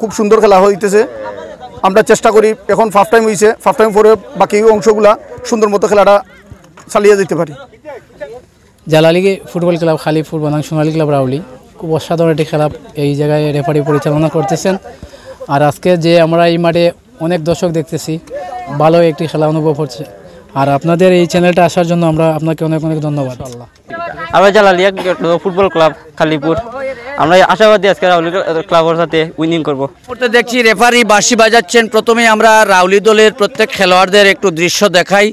খুব সুন্দর খেলা হইতেছে। আমরা চেষ্টা করি, এখন ফার্স্ট টাইম হয়েছে, ফার্স্ট টাইম পরে বাকি অংশগুলা সুন্দর মতো খেলাটা চালিয়ে যেতে পারি। জালালি ফুটবল ক্লাব খালিপুর বনাম সোনালী ক্লাব রাউলি খুব অসাধারণ একটি খেলা এই জায়গায় রেফারি পরিচালনা করতেছেন। আর আজকে যে আমরা এই মাঠে অনেক দর্শক দেখতেছি, ভালো একটি খেলা অনুভব হচ্ছে। আর আপনাদের এই চ্যানেলটা আসার জন্য আমরা আপনাকে অনেক অনেক ধন্যবাদ। আমরা জালালিয়া ফুটবল ক্লাব খালিপুর, আমরা আশাবাদী আজকে রাউলি ক্লাবের সাথে উইনিং করবো। দেখছি রেফারি বাঁশি বাজাচ্ছেন। প্রথমে আমরা রাউলি দলের প্রত্যেক খেলোয়াড়দের একটু দৃশ্য দেখাই,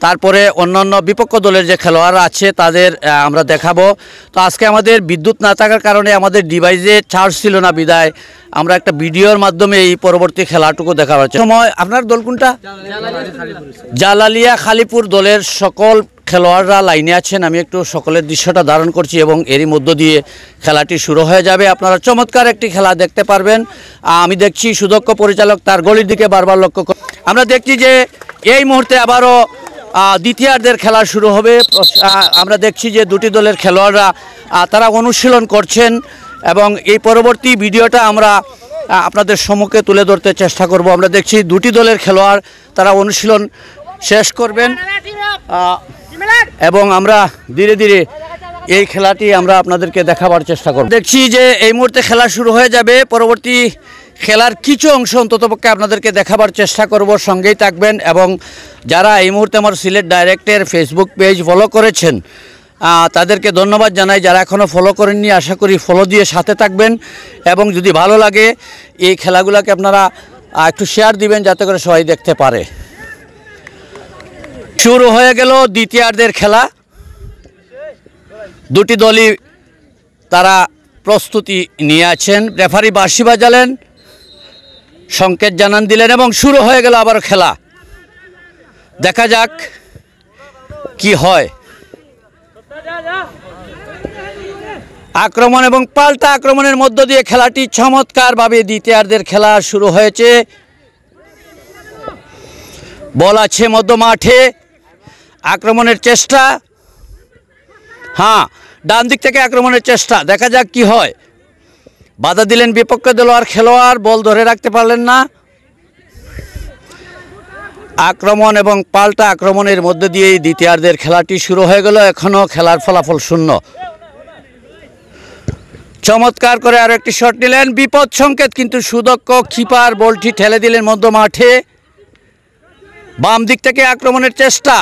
তারপরে অন্যান্য বিপক্ষ দলের যে খেলোয়াড়রা আছে তাদের আমরা দেখাবো। তো আজকে আমাদের বিদ্যুৎ না থাকার কারণে আমাদের ডিভাইসে চার্জ ছিল না, বিদায় আমরা একটা ভিডিওর মাধ্যমে এই পরবর্তী খেলাটুকু দেখাবার সময়। আপনার দল কোনটা? জালালিয়া খালিপুর দলের সকল খেলোয়াড়রা লাইনে আছেন। আমি একটু সকলের দৃশ্যটা ধারণ করছি এবং এরই মধ্য দিয়ে খেলাটি শুরু হয়ে যাবে। আপনারা চমৎকার একটি খেলা দেখতে পারবেন। আমি দেখছি সুদক্ষ পরিচালক তার গলির দিকে বারবার লক্ষ্য করে। আমরা দেখছি যে এই মুহূর্তে আবারও দ্বিতীয়ার্ধের খেলা শুরু হবে। আমরা দেখছি যে দুটি দলের খেলোয়াড়রা তারা অনুশীলন করছেন এবং এই পরবর্তী ভিডিওটা আমরা আপনাদের সম্মুখে তুলে ধরতে চেষ্টা করব। আমরা দেখছি দুটি দলের খেলোয়াড় তারা অনুশীলন শেষ করবেন এবং আমরা ধীরে ধীরে এই খেলাটি আমরা আপনাদেরকে দেখাবার চেষ্টা করব। দেখছি যে এই মুহূর্তে খেলা শুরু হয়ে যাবে। পরবর্তী খেলার কিছু অংশ অন্ততপক্ষে আপনাদেরকে দেখাবার চেষ্টা করব, সঙ্গেই থাকবেন। এবং যারা এই মুহূর্তে আমার সিলেট ডাইরেক্টের ফেসবুক পেজ ফলো করেছেন তাদেরকে ধন্যবাদ জানাই। যারা এখনও ফলো করেননি আশা করি ফলো দিয়ে সাথে থাকবেন এবং যদি ভালো লাগে এই খেলাগুলোকে আপনারা একটু শেয়ার দিবেন যাতে করে সবাই দেখতে পারে। শুরু হয়ে গেল দ্বিতীয়ার্ধের খেলা। দুটি দলই তারা প্রস্তুতি নিয়ে আছেন। রেফারি বাঁশি বাজালেন, সংকেত জানান দিলেন এবং শুরু হয়ে গেল আবার খেলা। দেখা যাক কি হয়। আক্রমণ এবং পাল্টা আক্রমণের মধ্য দিয়ে খেলাটি চমৎকারভাবে দ্বিতীয়ার্ধের খেলা শুরু হয়েছে। বল আছে মধ্য মাঠে, আক্রমণের চেষ্টা, হ্যাঁ ডান দিক থেকে আক্রমণের চেষ্টা। দেখা যাক কি হয়। বাধা দিলেন বিপক্ষ দলের খেলোয়াড়, বল ধরে রাখতে পারলেন না। আক্রমণ এবং পাল্টা আক্রমণের মধ্যে দিয়েই দ্বিতীয়ার্ধের খেলাটি শুরু হয়ে গেল। এখনও খেলার ফলাফল শূন্য। চমৎকার করে আরো একটি শট নিলেন, বিপদ সংকেত, কিন্তু সুদক্ষ কিপার বলটি ঠেলে দিলেন মধ্য মাঠে। বাম দিক থেকে আক্রমণের চেষ্টা,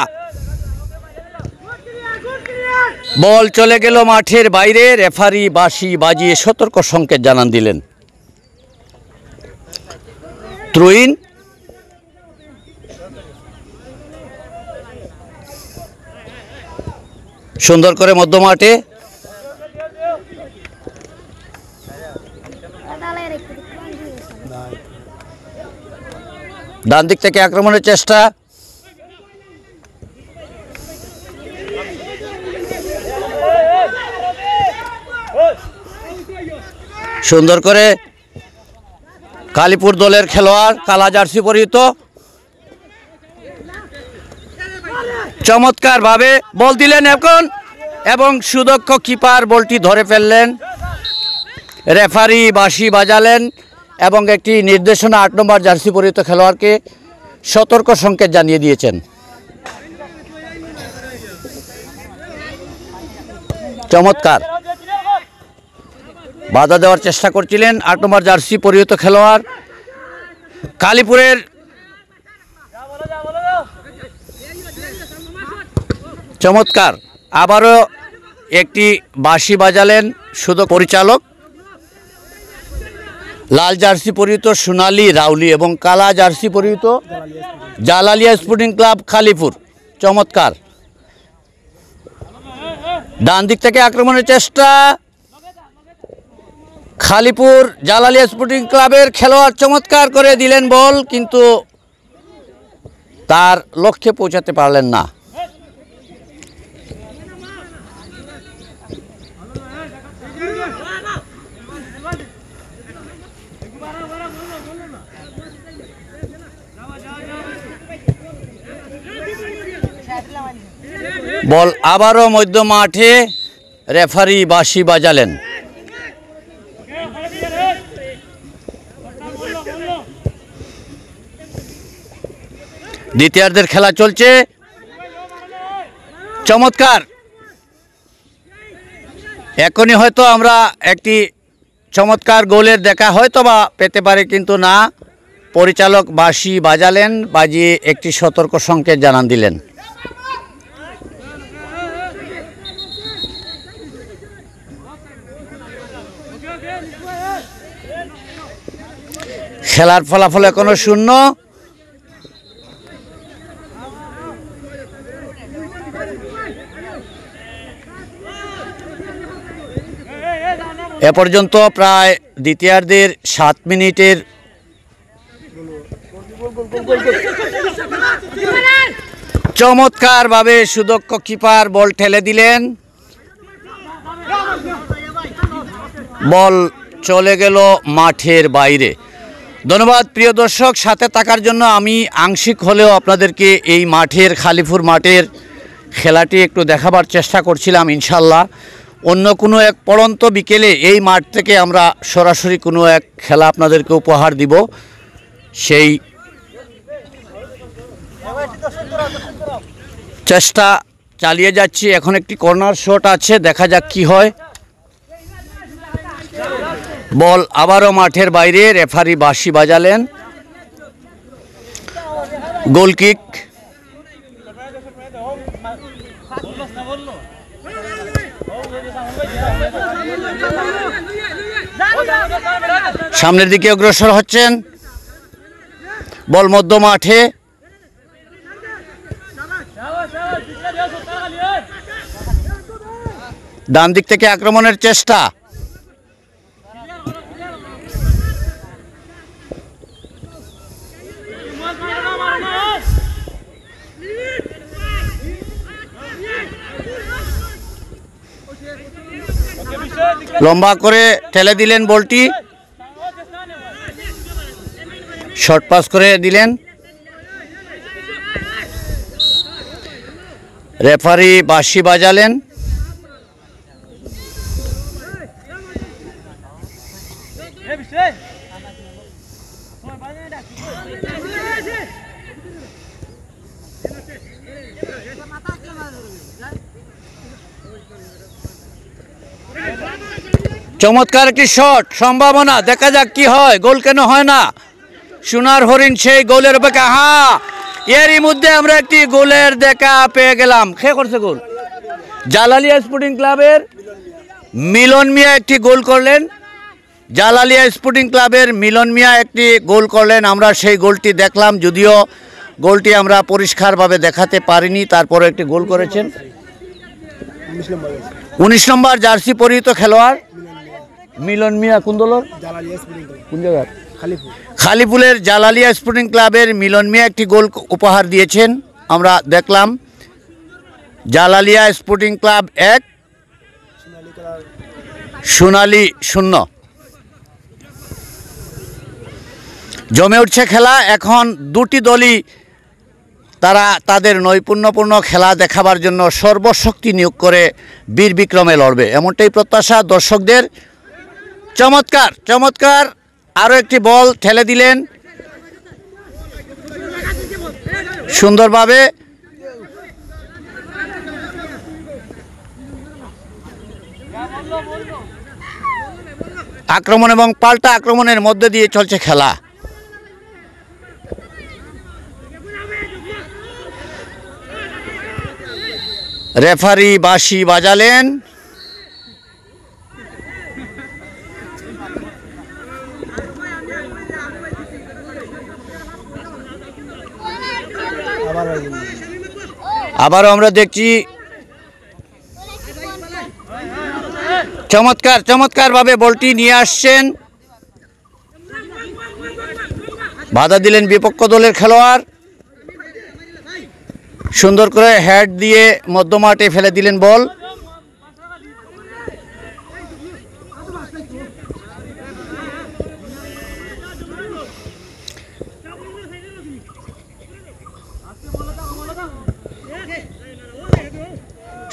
বল চলে গেল মাঠের বাইরে। রেফারি বাঁশি বাজিয়ে সতর্ক সংকেত জানান দিলেন। ত্রয়ীন সুন্দর করে মধ্য মাঠে, ডান দিক থেকে আক্রমণের চেষ্টা, সুন্দর করে কালীপুর দলের খেলোয়াড় কালা জার্সি পরিহিত চমৎকার ভাবে বল দিলেন এখন এবং সুদক্ষ কিপার বলটি ধরে ফেললেন। রেফারি বাঁশি বাজালেন এবং একটি নির্দেশনা ৮ নম্বর জার্সি পরিহিত খেলোয়াড়কে সতর্ক সংকেত জানিয়ে দিয়েছেন। চমৎকার বাধা দেওয়ার চেষ্টা করছিলেন ৮ নম্বর জার্সি পরিহিত খেলোয়াড় কালীপুরের। চমৎকার আবারও একটি বাঁশি বাজালেন শুধু পরিচালক। লাল জার্সি পরিহিত সোনালী রাউলি এবং কালা জার্সি পরিহিত জালালিয়া স্পোর্টিং ক্লাব খালিপুর। চমৎকার ডান দিক থেকে আক্রমণের চেষ্টা, খালিপুর জালালিয়া স্পোর্টিং ক্লাবের খেলোয়াড় চমৎকার করে দিলেন বল, কিন্তু তার লক্ষ্যে পৌঁছাতে পারলেন না। বল আবারও মধ্য মাঠে, রেফারি বাঁশি বাজালেন। দ্বিতীয়ার্ধের খেলা চলছে, চমৎকার। এখনই হয়তো আমরা একটি চমৎকার গোলের দেখা হয়তো বা পেতে পারে, কিন্তু না, পরিচালক বাঁশি বাজালেন, বাজিয়ে একটি সতর্ক সংকেত জানান দিলেন। খেলার ফলাফল এখনো 0। এ পর্যন্ত প্রায় দ্বিতীয়ার্ধের 7 মিনিটের চমৎকারভাবে সুদক্ষ কিপার বল ঠেলে দিলেন, বল চলে গেল মাঠের বাইরে। ধন্যবাদ প্রিয় দর্শক, সাথে থাকার জন্য। আমি আংশিক হলেও আপনাদেরকে এই মাঠের, খালিপুর মাঠের খেলাটি একটু দেখাবার চেষ্টা করছিলাম। ইনশাল্লাহ অন্য কোনো এক পড়ন্ত বিকেলে এই মাঠ থেকে আমরা সরাসরি কোনো এক খেলা আপনাদেরকে উপহার দিব, সেই চেষ্টা চালিয়ে যাচ্ছি। এখন একটি কর্নার শট আছে, দেখা যাক কি হয়। বল আবারও মাঠের বাইরে, রেফারি বাঁশি বাজালেন, গোল কিক। সামনের দিকে অগ্রসর হচ্ছেন, বল মধ্য মাঠে, ডান দিক থেকে আক্রমণের চেষ্টা, লম্বা করে ঠেলে দিলেন বলটি, শর্ট পাস করে দিলেন, রেফারি বাঁশি বাজালেন। চমৎকার একটি শট, সম্ভাবনা, দেখা যাক কি হয়। গোল কেন হয় না? সোনার হরিণ সেই গোলের অপেক্ষা। হ্যাঁ, এরই মধ্যে আমরা একটি গোলের দেখা পেয়ে গেলাম। কে করছে গোল? জালালিয়া স্পোর্টিং ক্লাবের মিলন মিয়া একটি গোল করলেন। জালালিয়া স্পোর্টিং ক্লাবের মিলন মিয়া একটি গোল করলেন। আমরা সেই গোলটি দেখলাম, যদিও গোলটি আমরা পরিষ্কারভাবে দেখাতে পারিনি, তারপরে একটি গোল করেছেন 19 নম্বর জার্সি পরিহিত খেলোয়াড় মিলন মিয়া। কোন দলের? কোন জায়গার? খালিপুরের জালালিয়া স্পোর্টিং ক্লাবের মিলন মিয়া একটি গোল উপহার দিয়েছেন, আমরা দেখলাম। জালালিয়া স্পোর্টিং ক্লাব 1, সোনালী 0। জমে উঠছে খেলা। এখন দুটি দলই তারা তাদের নৈপুণ্যপূর্ণ খেলা দেখাবার জন্য সর্বশক্তি নিয়োগ করে বীর বিক্রমে লড়বে, এমনটাই প্রত্যাশা দর্শকদের। চমৎকার চমৎকার আরও একটি বল ঠেলে দিলেন সুন্দরভাবে। আক্রমণ এবং পাল্টা আক্রমণের মধ্যে দিয়ে চলছে খেলা। রেফারি বাঁশি বাজালেন। আবারও আমরা দেখছি চমৎকার চমৎকার ভাবে বলটি নিয়ে আসছেন, বাধা দিলেন বিপক্ষ দলের খেলোয়াড়, সুন্দর করে হেড দিয়ে মধ্যমাঠে ফেলে দিলেন বল।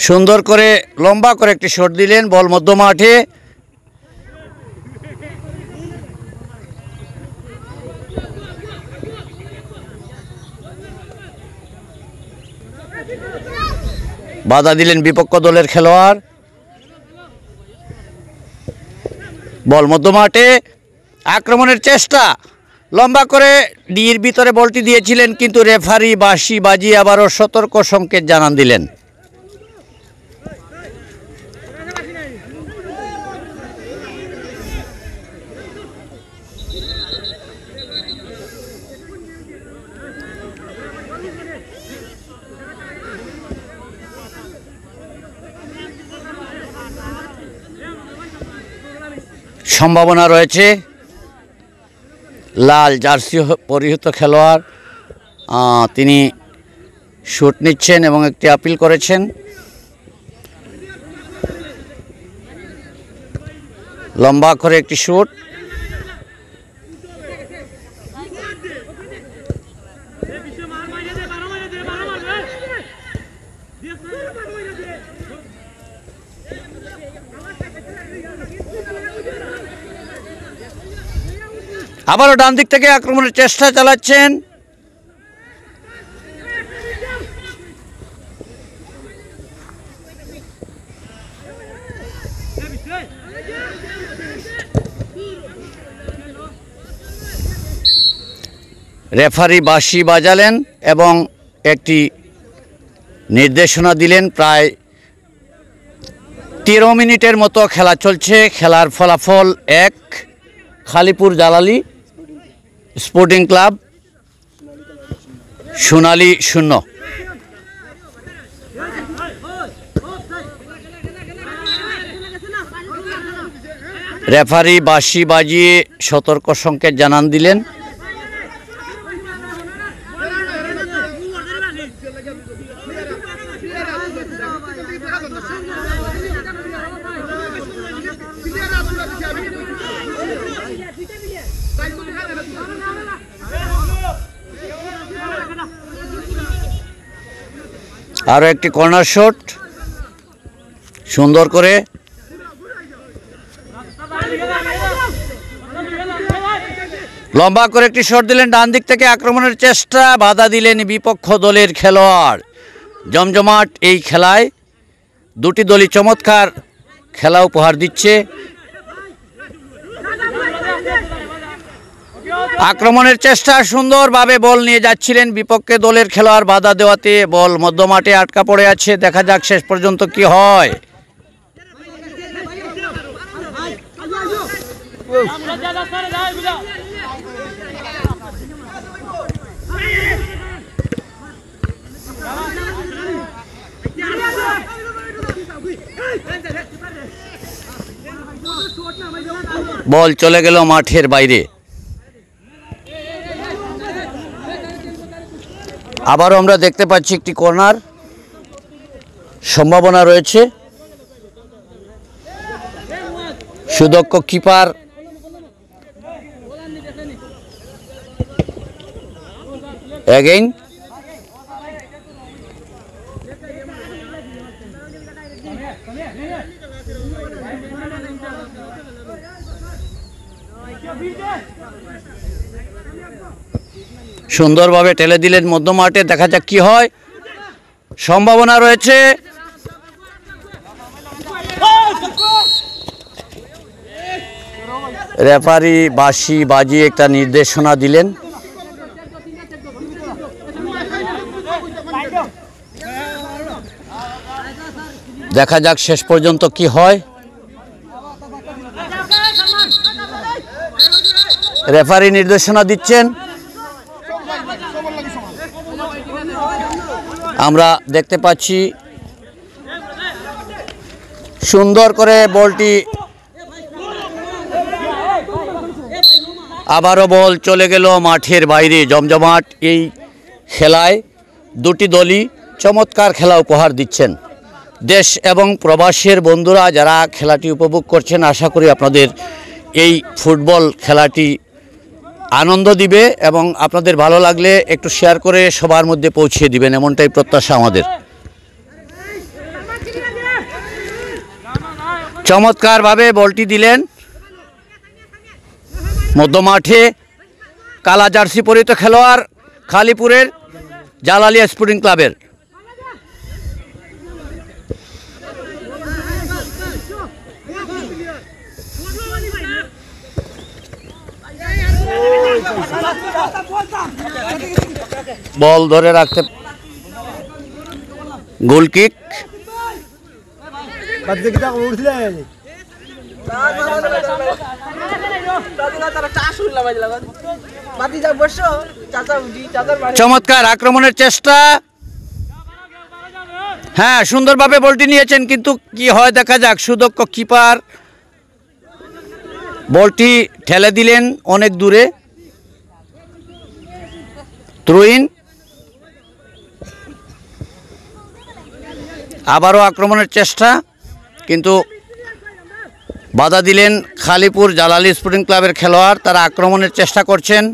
সুন্দর করে লম্বা করে একটি শট দিলেন, বল মধ্যমাঠে। বাধা দিলেন বিপক্ষ দলের খেলোয়াড়। বল মধ্যমাঠে, আক্রমণের চেষ্টা, লম্বা করে ডির ভিতরে বলটি দিয়েছিলেন, কিন্তু রেফারি বাঁশি বাজিয়ে আবারও সতর্ক সংকেত জানান দিলেন। সম্ভাবনা রয়েছে। লাল জার্সি পরিহিত খেলোয়াড় তিনি শুট নিচ্ছেন এবং একটি আপিল করেছেন। লম্বা করে একটি শুট, আবারও ডান দিক থেকে আক্রমণের চেষ্টা চালাচ্ছেন। রেফারি বাঁশি বাজালেন এবং একটি নির্দেশনা দিলেন। প্রায় 13 মিনিটের মতো খেলা চলছে। খেলার ফলাফল 1, খালিপুর জালালি স্পোর্টিং ক্লাব সোনালী 0। রেফারি বাঁশি বাজিয়ে সতর্ক সংকেত জানান দিলেন। আরও একটি কর্নার শট, সুন্দর করে লম্বা করে একটি শট দিলেন। ডান দিক থেকে আক্রমণের চেষ্টা, বাধা দিলেন বিপক্ষ দলের খেলোয়াড়। জমজমাট এই খেলায় দুটি দলই চমৎকার খেলা উপহার দিচ্ছে। আক্রমণের চেষ্টা, সুন্দরভাবে বল নিয়ে যাচ্ছিলেন বিপক্ষ দলের খেলোয়াড়, বাধা দেওয়াতে বল মধ্যমাঠে আটকা পড়ে আছে। দেখা যাক শেষ পর্যন্ত কি হয়। বল চলে গেল মাঠের বাইরে। আবারও আমরা দেখতে পাচ্ছি একটি কর্নার, সম্ভাবনা রয়েছে। সুদক্ষ কিপার এগেইন। সুন্দরভাবে ঠেলে দিলেন মধ্যমাঠে, দেখা যাক কি হয়। সম্ভাবনা রয়েছে। রেফারি বাঁশি বাজিয়ে একটা নির্দেশনা দিলেন। দেখা যাক শেষ পর্যন্ত কি হয়। রেফারি নির্দেশনা দিচ্ছেন। আমরা দেখতে পাচ্ছি সুন্দর করে বলটি, আবারও বল চলে গেল মাঠের বাইরে। জমজমাট এই খেলায় দুটি দলই চমৎকার খেলা উপহার দিচ্ছেন। দেশ এবং প্রবাসের বন্ধুরা যারা খেলাটি উপভোগ করছেন, আশা করি আপনাদের এই ফুটবল খেলাটি আনন্দ দিবে এবং আপনাদের ভালো লাগলে একটু শেয়ার করে সবার মধ্যে পৌঁছে দিবেন, এমনটাই প্রত্যাশা আমাদের। চমৎকারভাবে বলটি দিলেন মধ্যমাঠে। কালা জার্সি পরিহিত খেলোয়াড় খালিপুরের জালালিয়া স্পোর্টিং ক্লাবের। বল ধরে রাখতে গোল কিক চমৎকার আক্রমণের চেষ্টা হ্যাঁ সুন্দরভাবে বলটি নিয়েছেন কিন্তু কি হয় দেখা যাক সুদক্ষ কিপার বলটি ঠেলে দিলেন অনেক দূরে থ্রো-ইন আবারও আক্রমণের চেষ্টা কিন্তু বাধা দিলেন খালিপুর জালালি স্পোর্টিং ক্লাবের খেলোয়াড় তারা আক্রমণের চেষ্টা করছেন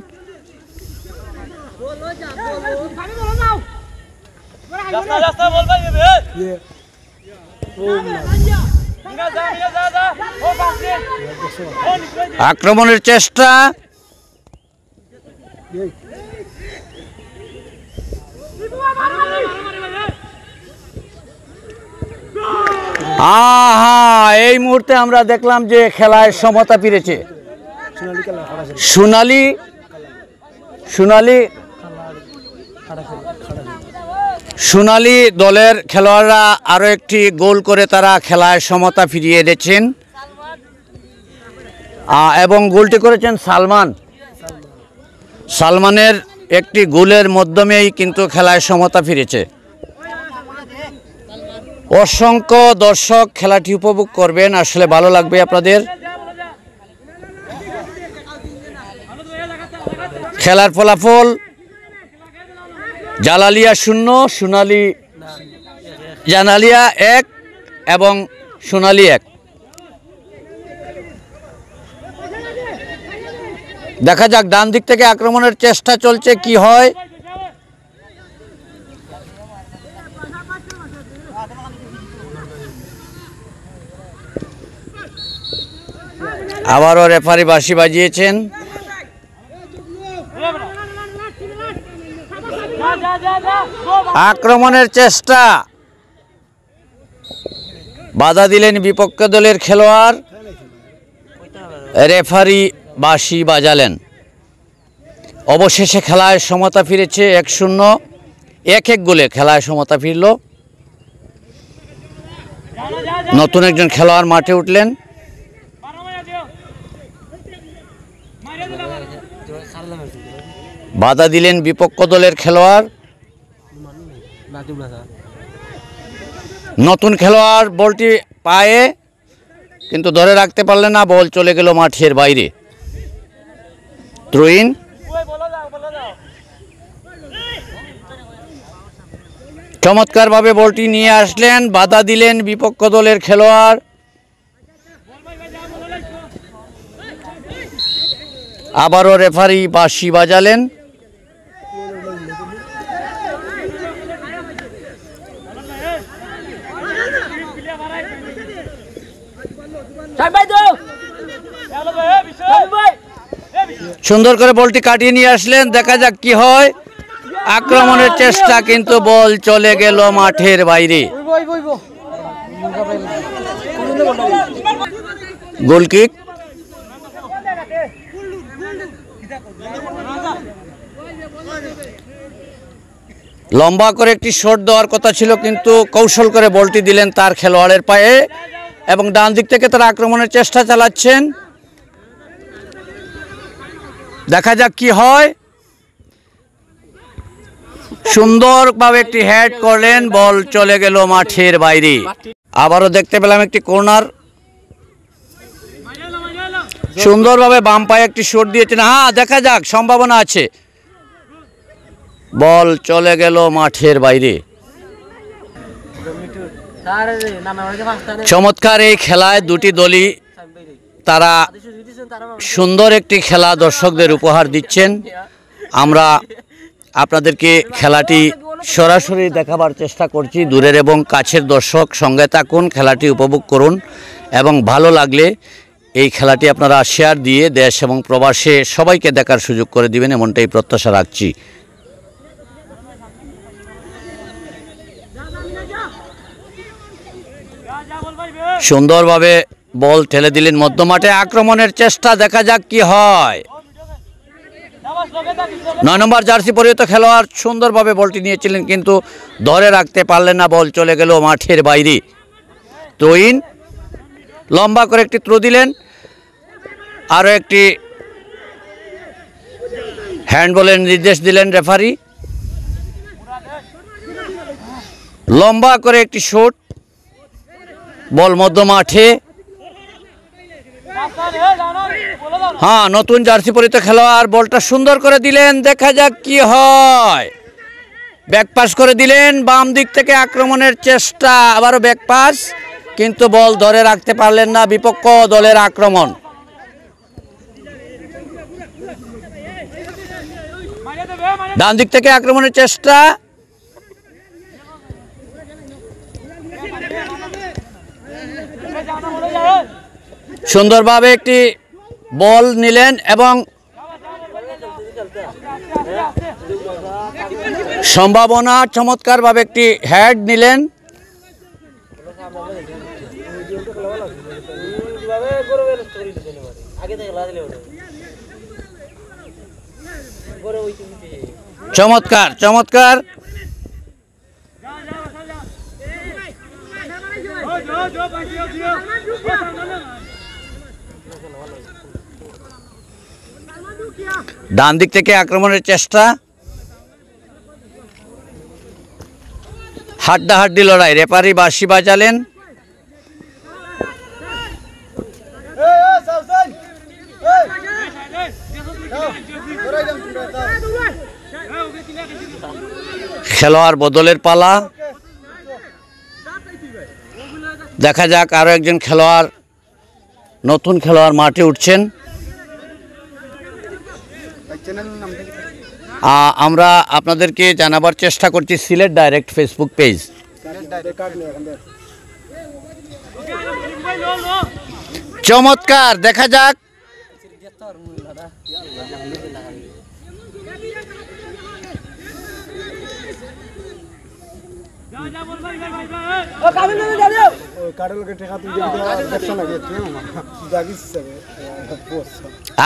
আক্রমণের চেষ্টা এই মুহূর্তে আমরা দেখলাম যে খেলায় সমতা ফিরেছে সোনালী দলের খেলোয়াড়রা আরো একটি গোল করে তারা খেলায় সমতা ফিরিয়ে এনেছেন এবং গোলটি করেছেন সালমানের একটি গোলের মাধ্যমেই কিন্তু খেলায় সমতা ফিরেছে অসংখ্য দর্শক খেলাটি উপভোগ করবেন আসলে ভালো লাগবে আপনাদের খেলার ফলাফল জালালিয়া 0 জালালিয়া 1 এবং সোনালী 1 দেখা যাক ডান দিক থেকে আক্রমণের চেষ্টা চলছে কি হয় আবারও রেফারি বাঁশি বাজিয়েছেন আক্রমণের চেষ্টা বাধা দিলেন বিপক্ষ দলের খেলোয়াড় রেফারি বাঁশি বাজালেন অবশেষে খেলায় সমতা ফিরেছে 1-0 1-1 গোলে খেলায় সমতা ফিরল নতুন একজন খেলোয়াড় মাঠে উঠলেন বাধা দিলেন বিপক্ষ দলের খেলোয়াড় নতুন খেলোয়াড় বলটি পায়ে কিন্তু ধরে রাখতে পারলেন না বল চলে গেল মাঠের বাইরে থ্রো-ইন চমৎকারভাবে বলটি নিয়ে আসলেন বাধা দিলেন বিপক্ষ দলের খেলোয়াড় আবারও রেফারি বাঁশি বাজালেন সুন্দর করে বলটি কাটিয়ে নিয়ে আসলেন দেখা যাক কি হয় আক্রমণের চেষ্টা কিন্তু বল চলে গেল মাঠের বাইরে গোল কিক লম্বা করে একটি শট দেওয়ার কথা ছিল কিন্তু কৌশল করে বলটি দিলেন তার খেলোয়াড়ের পায়ে এবং ডান দিক থেকে তারা আক্রমণের চেষ্টা চালাচ্ছেন দেখা যাক কি হয় সুন্দরভাবে একটি হেড করলেন বল চলে গেল মাঠের বাইরে আবারও দেখতে পেলাম একটি কর্নার সুন্দরভাবে বাম পায়ে একটি শট দিয়েছেন দেখা যাক সম্ভাবনা আছে বল চলে গেল মাঠের বাইরে চমৎকার এই খেলায় দুটি দলই তারা সুন্দর একটি খেলা দর্শকদের উপহার দিচ্ছেন আমরা আপনাদেরকে খেলাটি সরাসরি দেখাবার চেষ্টা করছি দূরের এবং কাছের দর্শক সঙ্গে থাকুন খেলাটি উপভোগ করুন এবং ভালো লাগলে এই খেলাটি আপনারা শেয়ার দিয়ে দেশ এবং প্রবাসে সবাইকে দেখার সুযোগ করে দিবেন এমনটাই প্রত্যাশা রাখছি সুন্দরভাবে বল ঠেলে দিলেন মধ্যমাঠে আক্রমণের চেষ্টা দেখা যাক কি হয় 9 নম্বর জার্সি পরিহিত খেলোয়াড় সুন্দরভাবে বলটি নিয়েছিলেন, কিন্তু ধরে রাখতে পারলেন না, বল চলে গেল মাঠের বাইরে। থ্রো-ইন, লম্বা করে একটি থ্রো দিলেন, আরও একটি হ্যান্ডবলের নির্দেশ দিলেন রেফারি। লম্বা করে একটি শট, বল মধ্য মাঠে। হ্যাঁ, নতুন জার্সি পরিহিত খেলোয়াড় বলটা সুন্দর করে দিলেন, দেখা যাক কি হয়। ব্যাকপাস করে দিলেন, বাম দিক থেকে আক্রমণের চেষ্টা, আবারও ব্যাকপাস, কিন্তু বল ধরে রাখতে পারলেন না, বিপক্ষ দলের আক্রমণ। ডান দিক থেকে আক্রমণের চেষ্টা, সুন্দরভাবে একটি বল নিলেন এবং সম্ভাবনা, চমৎকারভাবে একটি হেড নিলেন। চমৎকার চমৎকার, ডান দিক থেকে আক্রমণের চেষ্টা, হাড্ডাহাড্ডি লড়াই, রেফারি বাঁশি বাজালেন। খেলোয়াড় বদলের পালা, দেখা যাক আরো একজন খেলোয়াড়, নতুন খেলোয়াড় মাঠে উঠছেন। আমরা আপনাদেরকে জানাবার চেষ্টা করছি সিলেট ডাইরেক্ট ফেসবুক পেজ। চমৎকার, দেখা যাক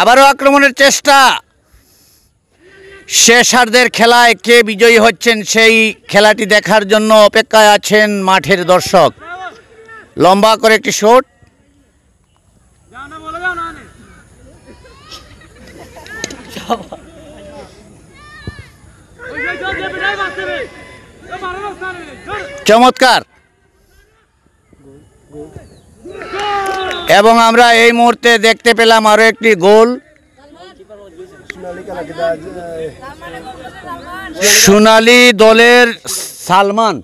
আবারও আক্রমণের চেষ্টা। শেষার্ধের খেলায় কে বিজয়ী হচ্ছেন সেই খেলাটি দেখার জন্য অপেক্ষায় আছেন মাঠের দর্শক। লম্বা করে একটি শট, চমৎকার, এবং আমরা এই মুহূর্তে দেখতে পেলাম আরো একটি গোল। সোনালী দলের সালমান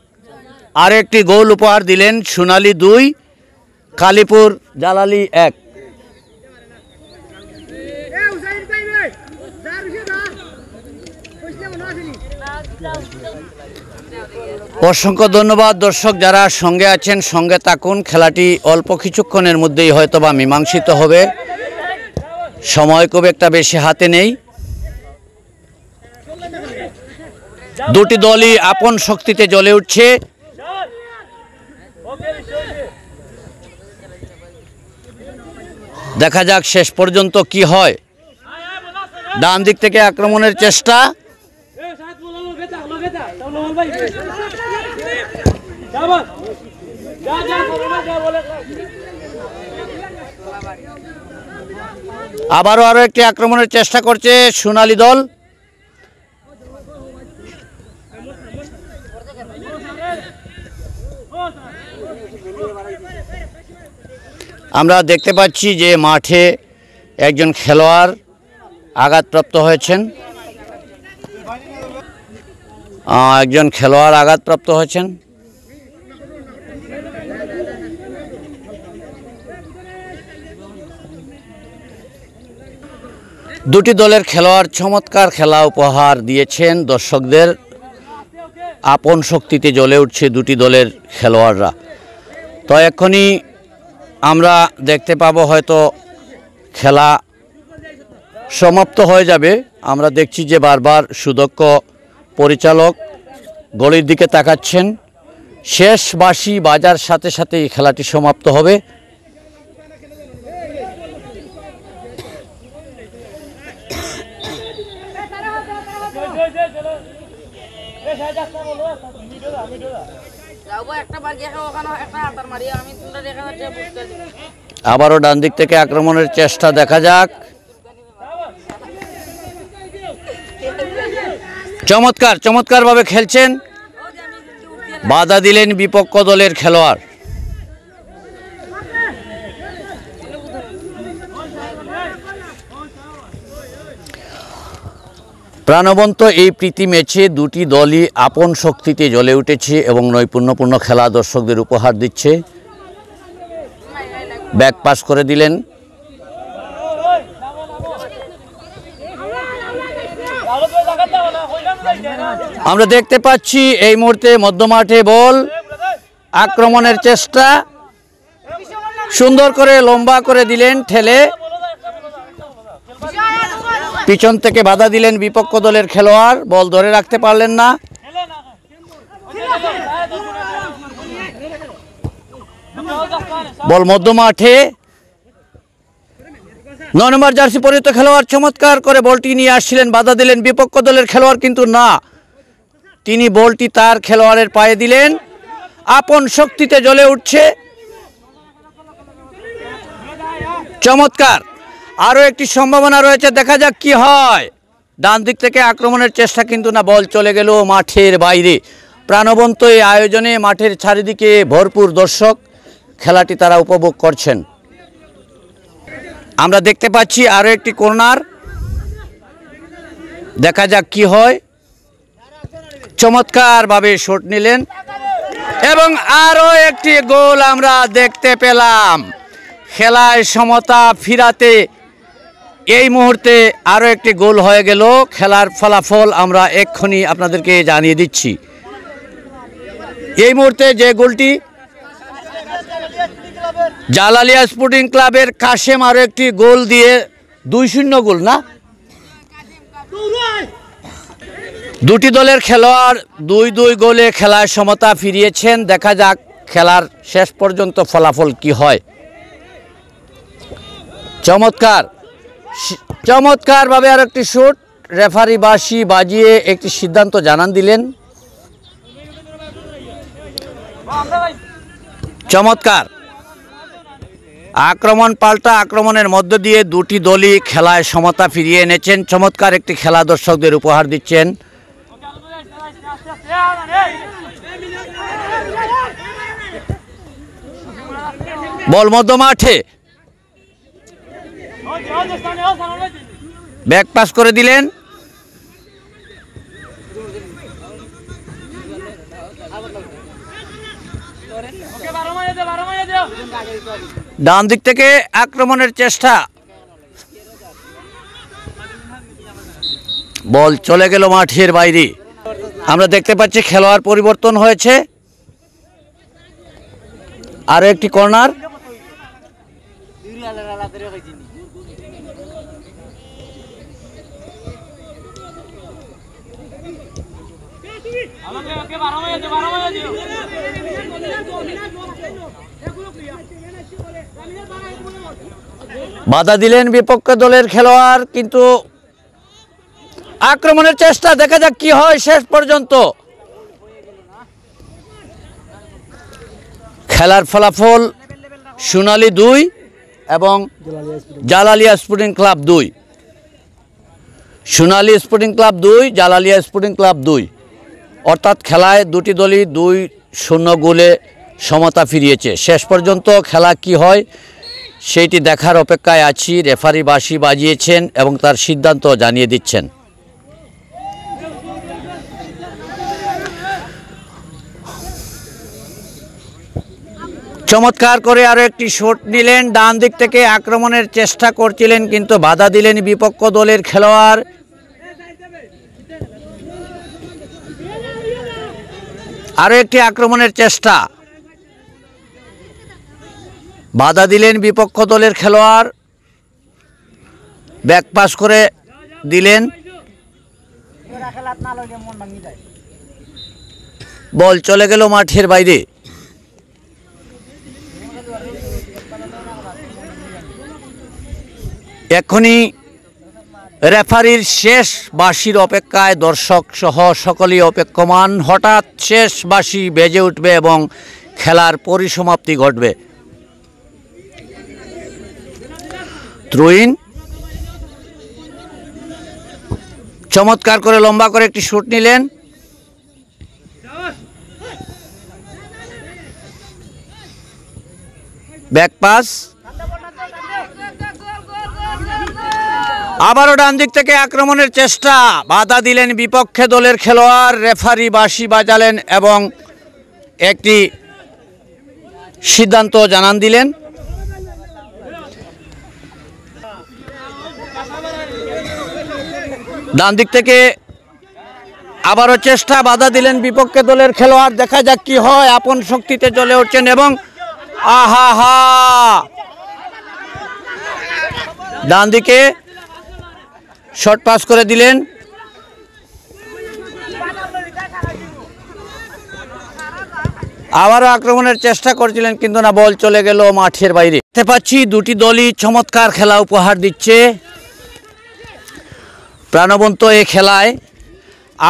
আর একটি গোল উপহার দিলেন। সোনালী 2, কালীপুর জালালি 1। অসংখ্য ধন্যবাদ দর্শক যারা সঙ্গে আছেন, সঙ্গে থাকুন। খেলাটি অল্প কিছুক্ষণের মধ্যেই হয়তোবা মীমাংসিত হবে, সময় খুব একটা বেশি হাতে নেই। দুটি দলই আপন শক্তিতে জ্বলে উঠছে। দেখা যাক শেষ পর্যন্ত কি হয়। ডান দিক থেকে আক্রমণের চেষ্টা, আবারও আরো একটি আক্রমণের চেষ্টা করছে সোনালী দল। আমরা দেখতে পাচ্ছি যে মাঠে একজন খেলোয়াড় আঘাতপ্রাপ্ত হয়েছেন, দুটি দলের খেলোয়াড় চমৎকার খেলা উপহার দিয়েছেন দর্শকদের। আপন শক্তিতে জ্বলে উঠছে দুটি দলের খেলোয়াড়রা। তো এক্ষুনি আমরা দেখতে পাবো হয়তো খেলা সমাপ্ত হয়ে যাবে। আমরা দেখছি যে বারবার সুদক্ষ পরিচালক গলির দিকে তাকাচ্ছেন। শেষ বাঁশি বাজার সাথে সাথে এই খেলাটি সমাপ্ত হবে। আবারও ডান দিক থেকে আক্রমণের চেষ্টা, দেখা যাক। চমৎকার চমৎকারভাবে খেলছেন, বাধা দিলেন বিপক্ষ দলের খেলোয়াড়। প্রাণবন্ত এই প্রীতি ম্যাচে দুটি দলই আপন শক্তিতে জ্বলে উঠেছে এবং নৈপুণ্যপূর্ণ খেলা দর্শকদের উপহার দিচ্ছে। ব্যাক পাস করে দিলেন, আমরা দেখতে পাচ্ছি এই মুহূর্তে মধ্যমাঠে বল, আক্রমণের চেষ্টা, সুন্দর করে লম্বা করে দিলেন ঠেলে, পিছন থেকে বাধা দিলেন বিপক্ষ দলের খেলোয়াড়, বল ধরে রাখতে পারলেন না। বল মধ্যমাঠে, 9 নম্বর জার্সি পরিহিত খেলোয়াড় চমৎকার করে বলটি নিয়ে আসছিলেন, বাধা দিলেন বিপক্ষ দলের খেলোয়াড়, কিন্তু না, তিনি বলটি তার খেলোয়াড়ের পায়ে দিলেন। আপন শক্তিতে জ্বলে উঠছে, চমৎকার। আরও একটি সম্ভাবনা রয়েছে, দেখা যাক কি হয়। ডান দিক থেকে আক্রমণের চেষ্টা, কিন্তু না, বল চলে গেল মাঠের বাইরে। প্রাণবন্ত এই আয়োজনে মাঠের চারিদিকে ভরপুর দর্শক, খেলাটি তারা উপভোগ করছেন। আমরা দেখতে পাচ্ছি আরও একটি কর্নার, দেখা যাক কি হয়। চমৎকারভাবে শট নিলেন এবং আরও একটি গোল আমরা দেখতে পেলাম। খেলায় সমতা ফিরাতে এই মুহূর্তে আরও একটি গোল হয়ে গেল। খেলার ফলাফল আমরা এক্ষুনি আপনাদেরকে জানিয়ে দিচ্ছি। এই মুহূর্তে যে গোলটি, জালালিয়া স্পোর্টিং ক্লাবের কাশেম আরও একটি গোল দিয়ে 2-0 গোল, না, দুটি দলের খেলোয়াড় 2-2 গোলে খেলায় সমতা ফিরিয়েছেন। দেখা যাক খেলার শেষ পর্যন্ত ফলাফল কি হয়। চমৎকার চমৎকারভাবে আর একটি শট, রেফারি বাঁশি বাজিয়ে একটি সিদ্ধান্ত জানান দিলেন। চমৎকার আক্রমণ পাল্টা আক্রমণের মধ্য দিয়ে দুটি দলই খেলায় সমতা ফিরিয়ে এনেছেন। চমৎকার একটি খেলা দর্শকদের উপহার দিচ্ছেন। বল মধ্যমাঠে, ব্যাক পাস করে দিলেন, ডান দিক থেকে আক্রমণের চেষ্টা, বল চলে গেল মাঠের বাইরে। আমরা দেখতে পাচ্ছি খেলোয়াড় পরিবর্তন হয়েছে। আরো একটি কর্নার, বাধা দিলেন বিপক্ষ দলের খেলোয়াড়, কিন্তু আক্রমণের চেষ্টা, দেখা যাক কি হয় শেষ পর্যন্ত। খেলার ফলাফল সোনালী 2 এবং Jalalia sporting club 2। Sonali sporting club 2, Jalalia sporting club 2, অর্থাৎ খেলায় দুটি দলই 2-0 গোলে সমতা ফিরিয়েছে। শেষ পর্যন্ত খেলা কি হয় সেইটি দেখার অপেক্ষায় আছি। রেফারি বাঁশি বাজিয়েছেন এবং তার সিদ্ধান্ত জানিয়ে দিচ্ছেন। চমৎকার করে আরো একটি শট নিলেন, ডান দিক থেকে আক্রমণের চেষ্টা করছিলেন, কিন্তু বাধা দিলেন বিপক্ষ দলের খেলোয়াড়। আরো একটি আক্রমণের চেষ্টা, বাধা দিলেন বিপক্ষ দলের খেলোয়াড়, ব্যাক পাস করে দিলেন, বল চলে গেল মাঠের বাইরে। এখনই রেফারির শেষ বাঁশির অপেক্ষায় দর্শক সহ সকলেই অপেক্ষমান। হঠাৎ শেষ বাঁশি বেজে উঠবে এবং খেলার পরিসমাপ্তি ঘটবে। থ্রোইন, চমৎকার করে লম্বা করে একটি শুট নিলেন। ব্যাক পাস, আবারও ডান দিক থেকে আক্রমণের চেষ্টা, বাধা দিলেন বিপক্ষে দলের খেলোয়াড়। রেফারি বাঁশি বাজালেন এবং একটি সিদ্ধান্ত জানান দিলেন। ডান দিক থেকে আবারও চেষ্টা, বাধা দিলেন বিপক্ষে দলের খেলোয়াড়। দেখা যাক কি হয়। আপন শক্তিতে জ্বলে উঠছেন এবং আহা হা, ডান দিকে শর্ট পাস করে দিলেন। আবারও আক্রমণের চেষ্টা করছিলেন কিন্তু না, বল চলে গেল মাঠের বাইরে। দেখতে পাচ্ছি দুটি দলই চমৎকার খেলা উপহার দিচ্ছে। প্রাণবন্ত এই খেলায়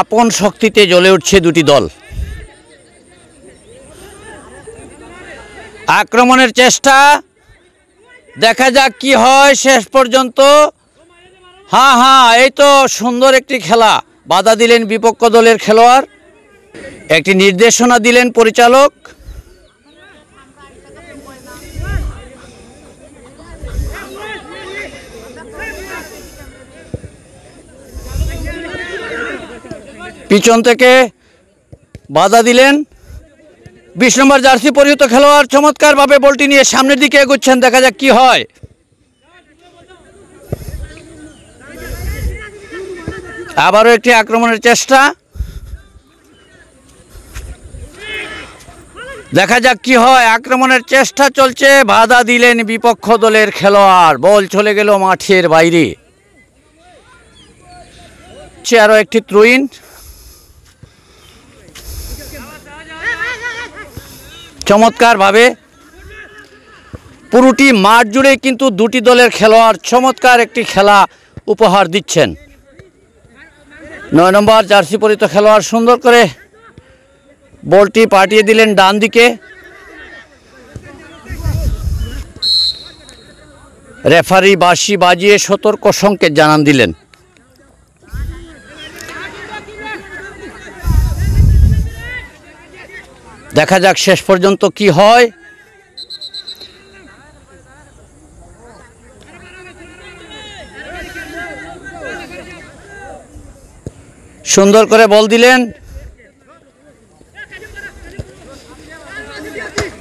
আপন শক্তিতে জ্বলে উঠছে দুটি দল। আক্রমণের চেষ্টা, দেখা যাক কি হয় শেষ পর্যন্ত। হ্যাঁ, এই তো সুন্দর একটি খেলা। বাধা দিলেন বিপক্ষ দলের খেলোয়াড়, একটি নির্দেশনা দিলেন পরিচালক। পিছন থেকে বাধা দিলেন 20 নম্বর জার্সি পরিহিত খেলোয়াড়। চমৎকারভাবে বলটি নিয়ে সামনের দিকে এগোচ্ছেন, দেখা যাক কি হয়। আবারও একটি আক্রমণের চেষ্টা, দেখা যাক কি হয়। আক্রমণের চেষ্টা চলছে, বাধা দিলেন বিপক্ষ দলের খেলোয়াড়, বল চলে গেল মাঠের বাইরে। আরও একটি থ্রোইন, চমৎকারভাবে পুরোটি মাঠ জুড়ে কিন্তু দুটি দলের খেলোয়াড় চমৎকার একটি খেলা উপহার দিচ্ছেন। 9 নম্বর জার্সি পরিহিত খেলোয়াড় সুন্দর করে বলটি পাঠিয়ে দিলেন ডান দিকে। রেফারি বাঁশি বাজিয়ে সতর্ক সংকেত জানান দিলেন। দেখা যাক শেষ পর্যন্ত কি হয়। সুন্দর করে বল দিলেন।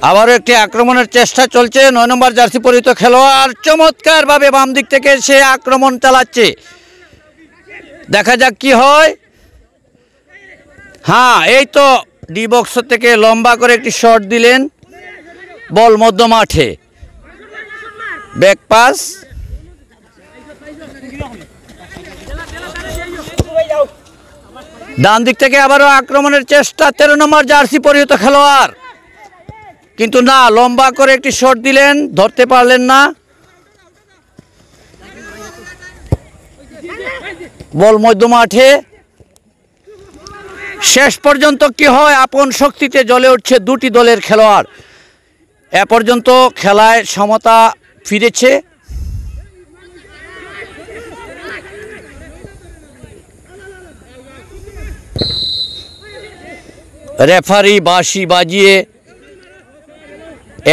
আবারও একটি আক্রমণের চেষ্টা চলছে। 9 নম্বর জার্সি পরিহিত খেলোয়াড় চমৎকারভাবে বাম দিক থেকে সে আক্রমণ চালাচ্ছে, দেখা যাক কি হয়। হ্যাঁ, এই তো ডি বক্স থেকে লম্বা করে একটি শট দিলেন, বল মধ্য মাঠে। ব্যাক পাস, ডান দিক থেকে আবারও আক্রমণের চেষ্টা 13 নম্বর জার্সি পরিহিত খেলোয়াড়, কিন্তু না, লম্বা করে একটি শট দিলেন, ধরতে পারলেন না। বল মধ্য মাঠে। শেষ পর্যন্ত কি হয়, আপন শক্তিতে জ্বলে উঠছে দুটি দলের খেলোয়াড়। এ পর্যন্ত খেলায় সমতা ফিরেছে। রেফারি বাঁশি বাজিয়ে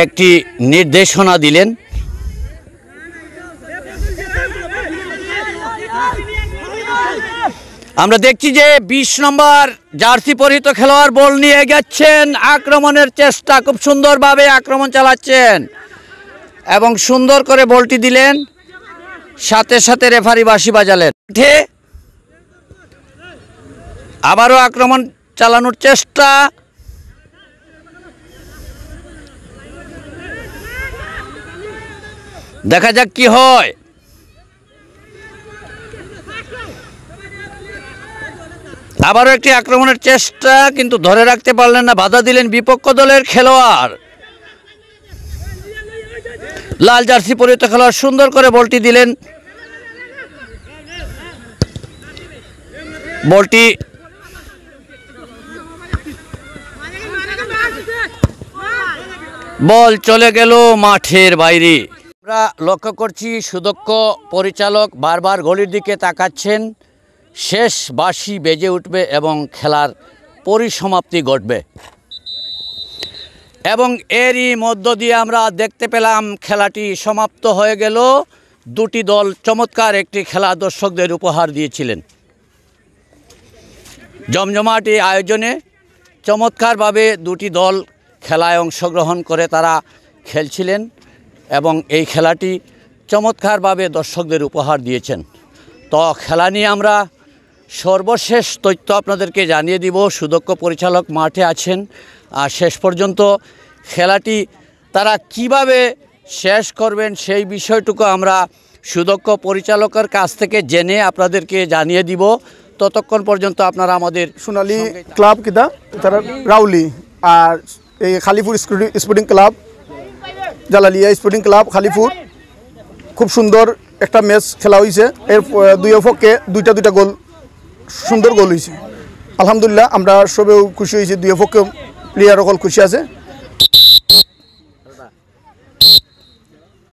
একটি নির্দেশনা দিলেন। আমরা দেখছি যে 20 নম্বর জার্সি পরিহিত খেলোয়াড় বল নিয়ে গেছেন, আক্রমণের চেষ্টা, খুব সুন্দরভাবে আক্রমণ চালাচ্ছেন এবং সুন্দর করে বলটি দিলেন, সাথে সাথে রেফারি বাঁশি বাজালেন। আবারও আক্রমণ চালানোর চেষ্টা, দেখা যাক কি হয়। আবারও একটি আক্রমণের চেষ্টা, কিন্তু ধরে রাখতে পারলেন না, বাধা দিলেন বিপক্ষ দলের খেলোয়াড়। লাল জার্সি পরিহিত খেলোয়াড় সুন্দর করে বলটি দিলেন। বলটি বল চলে গেল মাঠের বাইরে। আমরা লক্ষ্য করছি সুদক্ষ পরিচালক বারবার ঘড়ির দিকে তাকাচ্ছেন। শেষ বাঁশি বেজে উঠবে এবং খেলার পরিসমাপ্তি ঘটবে এবং এরই মধ্য দিয়ে আমরা দেখতে পেলাম খেলাটি সমাপ্ত হয়ে গেল। দুটি দল চমৎকার একটি খেলা দর্শকদের উপহার দিয়েছিলেন। জমজমাটি আয়োজনে চমৎকারভাবে দুটি দল খেলায় অংশগ্রহণ করে তারা খেলছিলেন এবং এই খেলাটি চমৎকারভাবে দর্শকদের উপহার দিয়েছেন। তো খেলা নিয়ে আমরা সর্বশেষ তথ্য আপনাদেরকে জানিয়ে দিব। সুদক্ষ পরিচালক মাঠে আছেন আর শেষ পর্যন্ত খেলাটি তারা কিভাবে শেষ করবেন সেই বিষয়টুকু আমরা সুদক্ষ পরিচালকের কাছ থেকে জেনে আপনাদেরকে জানিয়ে দিব। ততক্ষণ পর্যন্ত আপনারা আমাদের সোনালী ক্লাব কিতা তারা রাউলি আর এই Khalipur sporting club Jalalia sporting club Khalipur খুব সুন্দর একটা ম্যাচ খেলা হয়েছে। এর দুই পক্ষে দুইটা গোল সুন্দর গোল হয়েছে। আলহামদুলিল্লাহ আমরা সবেও খুশি হয়েছি, দুই পক্ষে প্লেয়ার সকল খুশি আছে।